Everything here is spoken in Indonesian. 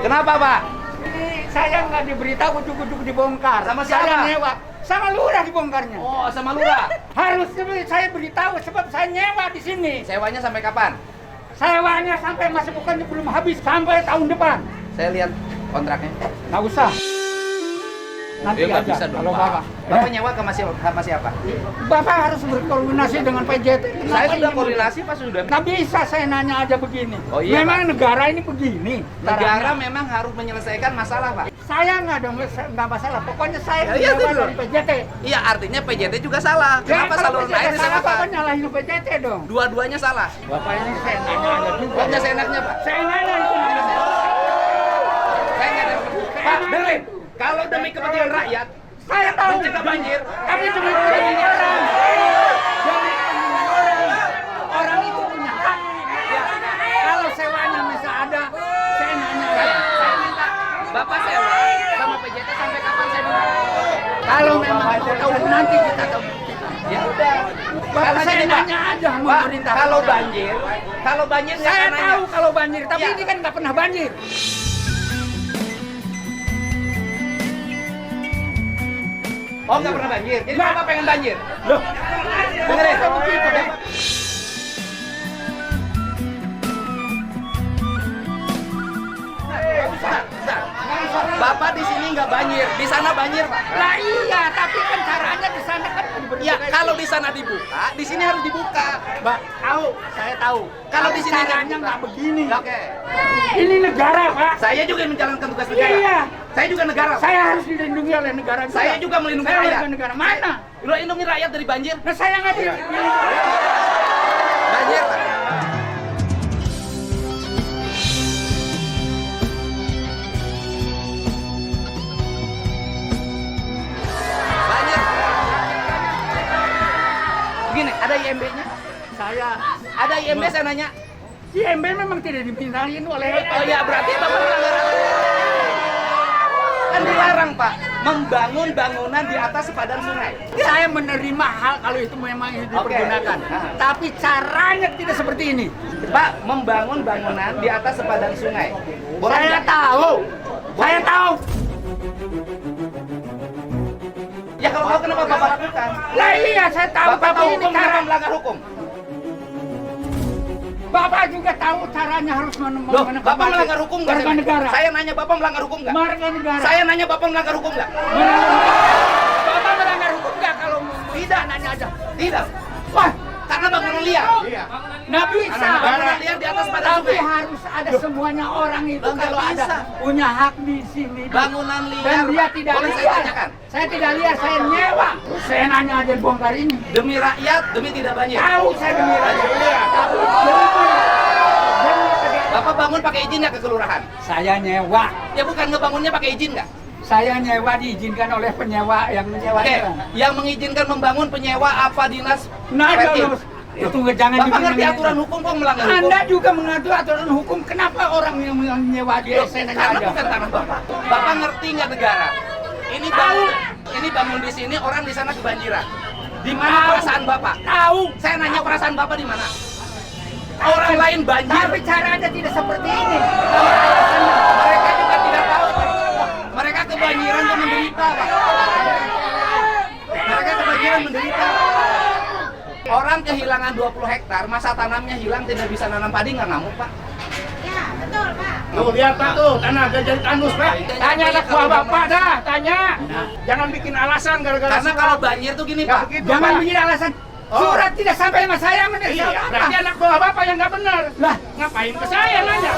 Kenapa, Pak? Ini saya nggak diberitahu, ujuk-ujuk dibongkar. Sama siapa? Saya nyewa. Sama lurah dibongkarnya. Oh, sama lurah. Harusnya saya beritahu sebab saya nyewa di sini. Sewanya sampai kapan? Sewanya sampai masa bukannya belum habis, sampai tahun depan. Saya lihat kontraknya. Nggak usah. Nanti nggak aja bisa dong, kalau Pak. Bapak. Bapak nyewa sama siapa? Bapak harus berkoordinasi dengan PJT. Saya sudah koordinasi, Pak, sudah. Nggak bisa saya nanya aja begini. Oh, iya, memang Pak. negara ini begini. Negara caranya. memang harus menyelesaikan masalah, Pak. Saya nggak masalah. Pokoknya saya Ya, nyewa betul. dari PJT. Iya, artinya PJT juga salah. Kenapa kalau saluran PJT air salah, disalahkan? Bapak nyalahin PJT dong. Dua-duanya salah. Bapak ini saya nanya aja juga. Pokoknya seenaknya, Pak. Saya nanya itu namanya. Saya nggak ada. Pak, dengerin. Kalau demi kepentingan rakyat, Saya tahu. mencegah banjir, Tapi demi kepentingan orang. Demi kepentingan orang. Orang itu punya hak. Ya. Kalau sewanya bisa ada, saya nanya aja. saya minta Bapak sewa sama PJT sampai kapan saya bilang? Kalau memang tahu nanti kita tahu. Ya udah. Bapak saya gini, nanya aja sama Pak, pemerintah. kalau banjir nggak Saya akan nanya. tahu kalau banjir, tapi Ya. ini kan nggak pernah banjir. Oh, nggak pernah banjir. Jadi Nggak. Bapak pengen banjir. Loh, Dengerin. begitu deh. Bentar. Bapak di sini nggak banjir, di sana banjir, Pak. Lah iya, tapi kan caranya di sana kan Ya, kalau di sana dibuka, di sini harus dibuka. Mbak, tahu, saya tahu. Kalau di sini nggak caranya dibuka. nggak begini. Oke. Ini negara, Pak. Saya juga yang menjalankan tugas negara. Iya. Saya juga negara. Saya harus dilindungi oleh negara juga. Saya juga melindungi Saya rakyat. warga negara. Mana? Lo lindungi rakyat dari banjir. Nah, saya nggak dilindungi. Banjir, Pak. Banjir. Begini, ada IMB-nya? Saya Ada IMB saya nanya. IMB memang tidak dimintain oleh. Oh ya, berarti Bapak melanggar aturan. Kan dilarang, Pak, membangun bangunan di atas sepadan sungai. Saya menerima hal kalau itu memang dipergunakan. Oke. Tapi caranya tidak seperti ini. Pak, membangun bangunan di atas sepadan sungai. Boleh Saya nggak? tahu. Saya tahu. Ya kalau tahu kenapa Bapak lakukan? Lah iya, saya tahu. Bapak Tapi tahu ini hukum, kenapa cara. melanggar hukum? Bapak juga tahu caranya harus Loh, Bapak melanggar hukum nggak? warga negara. Saya nanya Bapak melanggar hukum nggak? Warga negara. Saya nanya Bapak melanggar hukum nggak? Bapak melanggar hukum nggak kalau Tidak. nanya aja? Tidak. Wah, Karena bangunan liar. nggak bisa. Bangunan liar di atas sepadan Tapi sungai. harus ada semuanya orang itu Loh, nggak kalau ada bisa. punya hak di sini. Bangunan liar. Dan dia Pak. tidak Boleh saya liar. tanyakan? Saya tidak liar, saya nyewa. Saya nanya aja bongkar ini. Demi rakyat, demi tidak banjir. Tahu saya demi rakyat. Tapi Bapak bangun pakai izin nggak ke kelurahan? saya nyewa. Ya bukan ngebangunnya pakai izin nggak? Saya nyewa diizinkan oleh penyewa yang menyewa. Oke, yang mengizinkan membangun penyewa apa dinas? Nah, Pertim? itu jangan Bapak ngerti dibilang- aturan hukum kok melanggar hukum? Anda juga mengatur aturan hukum. Kenapa orang yang menyewa di Loh, SN karena aja? bukan tanah Bapak. Bapak ngerti nggak negara? Ini bangun di sini, orang di sana kebanjiran. Di mana Tahu. perasaan Bapak? Tahu. Saya nanya perasaan Bapak di mana? Orang lain banjir, Tapi caranya tidak seperti ini. mereka juga tidak tahu. Mereka kebanjiran dan menderita, Pak. Mereka kebanjiran menderita. Orang kehilangan 20 hektar, masa tanamnya hilang, tidak bisa nanam padi, nggak ngamuk, Pak. Ya, betul, Pak. Tuh lihat Pak tuh, tanah jadi tandus Pak. Tanya anak buah Bapak dah, tanya. Jangan bikin alasan gara-gara Karena kalau banjir tuh gini, Pak. begitu, Jangan Pak. begini alasan. Oh. Surat tidak sampai sama saya, Iya, berarti anak buah Bapak yang nggak benar. Lah, Ngapain ke saya nanya?